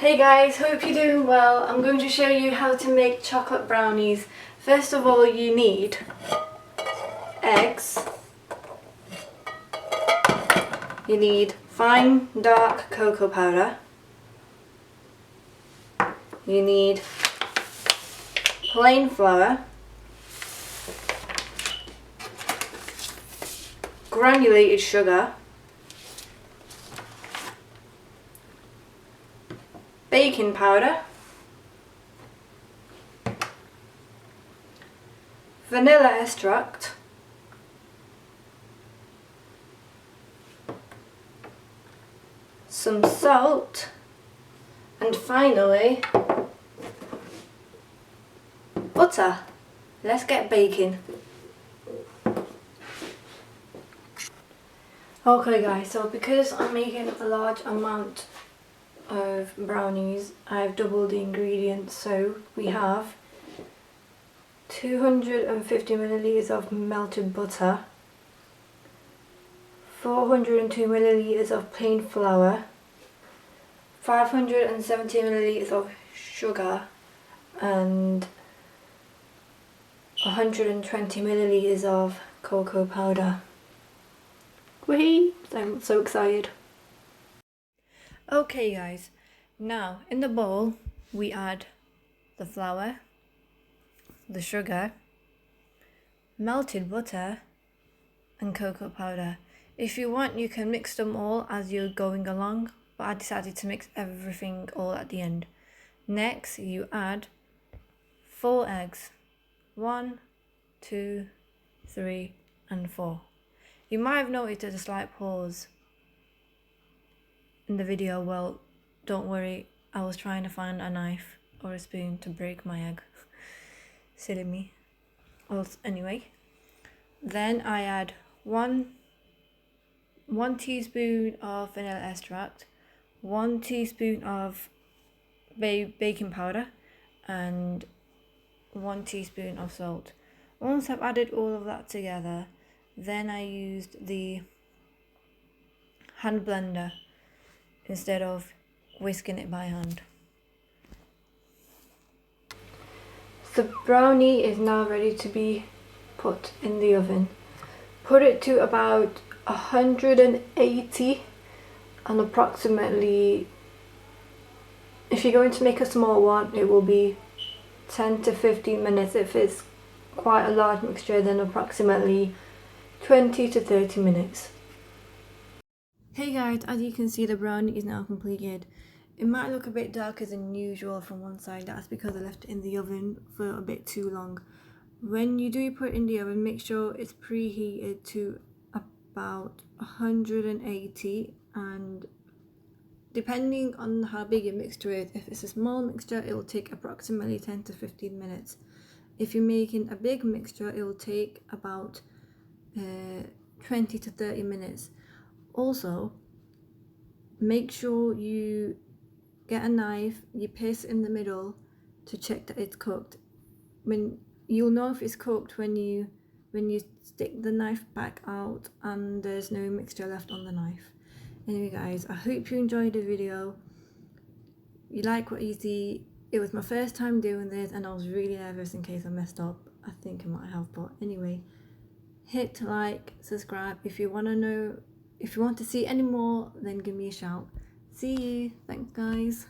Hey guys, hope you're doing well. I'm going to show you how to make chocolate brownies. First of all, you need eggs. You need fine dark cocoa powder. You need plain flour, granulated sugar, baking powder, vanilla extract, some salt, and finally butter. Let's get baking. Okay guys, so because I'm making a large amount of brownies, I've doubled the ingredients. So we have 250 milliliters of melted butter, 402 milliliters of plain flour, 570 milliliters of sugar, and 120 milliliters of cocoa powder. Whee! I'm so excited. Okay guys, now in the bowl we add the flour, the sugar, melted butter and cocoa powder. If you want, you can mix them all as you're going along, but I decided to mix everything all at the end. Next you add 4 eggs. 1, 2, 3 and 4. You might have noticed a slight pause in the video. Well, don't worry, I was trying to find a knife or a spoon to break my egg. Silly me. Well, anyway, then I add one teaspoon of vanilla extract, 1 teaspoon of baking powder, and 1 teaspoon of salt. Once I've added all of that together, then I used the hand blender instead of whisking it by hand. The brownie is now ready to be put in the oven. Put it to about 180 and approximately, if you're going to make a small one, it will be 10 to 15 minutes. If it's quite a large mixture, then approximately 20 to 30 minutes. Hey guys, as you can see, the brownie is now completed. It might look a bit darker than usual from one side. That's because I left it in the oven for a bit too long. When you do put it in the oven, make sure it's preheated to about 180, and depending on how big your mixture is, if it's a small mixture, it will take approximately 10 to 15 minutes. If you're making a big mixture, it will take about 20 to 30 minutes. Also, make sure you get a knife, you pierce it in the middle to check that it's cooked. When you'll know if it's cooked when you stick the knife back out and there's no mixture left on the knife. Anyway guys, I hope you enjoyed the video. You like what you see. It was my first time doing this and I was really nervous in case I messed up. I think I might have, but anyway, hit like, subscribe. If you want to see any more, then give me a shout. See you. Thanks guys.